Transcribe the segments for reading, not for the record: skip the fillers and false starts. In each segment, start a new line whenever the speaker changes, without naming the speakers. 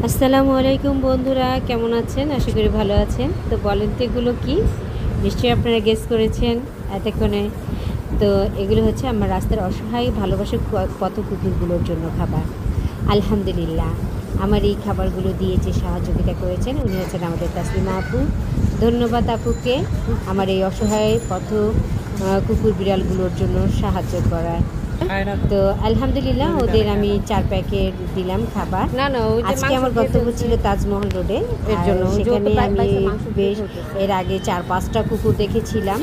আসসালামু আলাইকুম বন্ধুরা, কেমন আছেন? আশা করি ভালো আছেন। তো বলেন তো এগুলো কি? নিশ্চয়ই আপনারা গেস করেছেন এতক্ষণে। তো এগুলো হচ্ছে আমার রাস্তার অসহায় ভালোবাসার পথ কুকুরগুলোর জন্য খাবার। আলহামদুলিল্লাহ, আমার এই খাবারগুলো দিয়ে যে সহযোগিতা করেছেন উনি হচ্ছেন আমাদের তাসলিমা আপু। ধন্যবাদ আপুকে আমার এই অসহায় পথ কুকুর বিড়ালগুলোর জন্য সাহায্য করায়। তো আলহামদুলিল্লাহ ওদের আমি 4 প্যাকেট দিলাম খাবার। আজকে আমার গন্তব্য ছিল তাজমহল রোডে, এর জন্য সেখানে আমি বেশ এর আগে 4-5টা কুকুর দেখেছিলাম।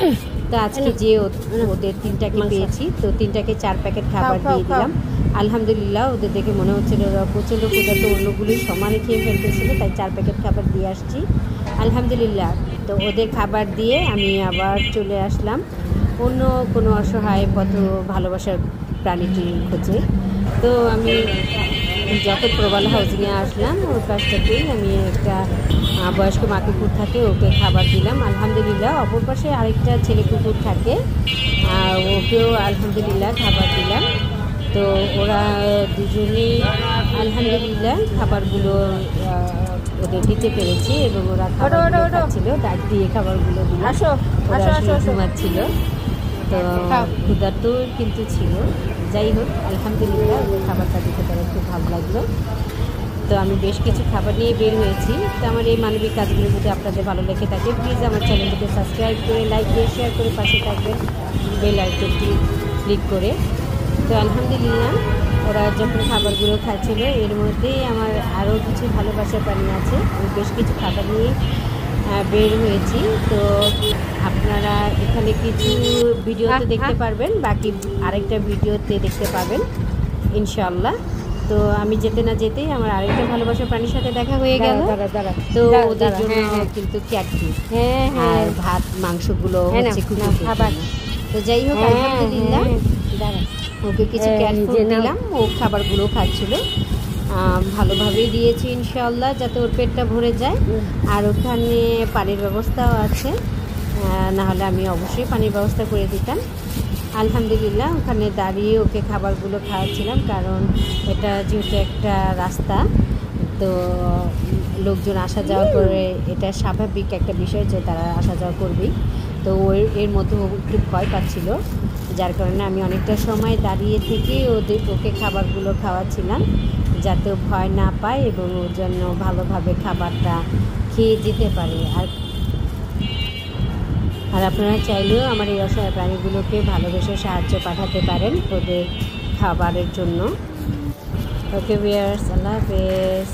তো আজকে যে ওদের 3টাকে পেয়েছি, তো 3টাকে 4 প্যাকেট খাবার দিয়ে দিলাম। আলহামদুলিল্লাহ ওদের দেখে মনে হচ্ছিল ওরা প্রচণ্ড ক্ষুধার্ত, অন্যগুলি সমানে খেয়ে ফেলতেছিল, তাই 4 প্যাকেট খাবার দিয়ে আসছি আলহামদুলিল্লাহ। তো ওদের খাবার দিয়ে আমি আবার চলে আসলাম অন্য কোনো অসহায় পথ ভালোবাসার প্রাণীটির খোঁজে। তো আমি যখন প্রবাল হাউজিংয়ে আসলাম ওর কাছটাতেই আমি একটা বয়স্ক মা কুকুর থাকে, ওকে খাবার দিলাম আলহামদুলিল্লাহ। অপর পাশে আরেকটা ছেলে কুকুর থাকে, ওকেও আলহামদুলিল্লাহ খাবার দিলাম। তো ওরা দুজনেই আলহামদুলিল্লাহ খাবারগুলো ওদের দিতে পেরেছি এবং ওরা খাবারগুলো খাচ্ছিল, ডাক দিয়ে খাবারগুলো দিলাম। ওরা ঘুমাচ্ছিল, তো ক্ষুধার্ত কিন্তু ছিল। যাই হোক আলহামদুলিল্লাহ ওদের খাবারটা দিতে পারে খুব ভালো লাগলো। তো আমি বেশ কিছু খাবার নিয়ে বের হয়েছি। তো আমার এই মানবিক কাজগুলো যদি আপনাদের ভালো লেগে থাকে প্লিজ আমার চ্যানেলটিকে সাবস্ক্রাইব করে, লাইক দিয়ে, শেয়ার করে পাশে থাকবেন বেল আইকনটি ক্লিক করে। তো আলহামদুলিল্লাহ ওরা যখন খাবারগুলো খাচ্ছিল এর মধ্যেই আমার আরও কিছু ভালোবাসার প্রাণী আছে। আমি বেশ কিছু খাবার নিয়ে বের হয়েছি। তো আপনারা এখানে কিছু ভিডিওতে দেখতে পারবেন, বাকি আরেকটা ভিডিওতে দেখতে পাবেন ইনশাআল্লাহ। তো আমি যেতে না যেতেই আমার আরেকটা ভালোবাসার প্রাণীর সাথে দেখা হয়ে গেল। তো ওদের জন্য কিন্তু ক্যাটফুড আর ভাত মাংসগুলো হচ্ছে কুকুর খাবার। তো যাই হোক আলহামদুলিল্লাহ ওকে কিছু ক্যাটফুড দিলাম, ও খাবারগুলো খাচ্ছিল ভালোভাবেই দিয়েছি ইনশাআল্লাহ, যাতে ওর পেটটা ভরে যায়। আর ওখানে পানির ব্যবস্থাও আছে, নাহলে আমি অবশ্যই পানির ব্যবস্থা করে দিতাম। আলহামদুলিল্লাহ ওখানে দাঁড়িয়ে ওকে খাবারগুলো খাওয়াচ্ছিলাম, কারণ এটা যেহেতু একটা রাস্তা, তো লোকজন আসা যাওয়া করে, এটা স্বাভাবিক একটা বিষয় যে তারা আসা যাওয়া করবেই। তো এর মধ্যে একটু ভয় পাচ্ছিল, যার কারণে আমি অনেকটা সময় দাঁড়িয়ে থেকে ওকে খাবারগুলো খাওয়াচ্ছিলাম, যাতে ভয় না পায় এবং ওর জন্য ভালোভাবে খাবারটা খেয়ে যেতে পারে। আর আপনারা চাইলেও আমার এই অসহায় প্রাণীগুলোকে ভালোবেসে সাহায্য পাঠাতে পারেন ওদের খাবারের জন্য। ওকে ভিউয়ার্স, আল্লাহ হাফেজ।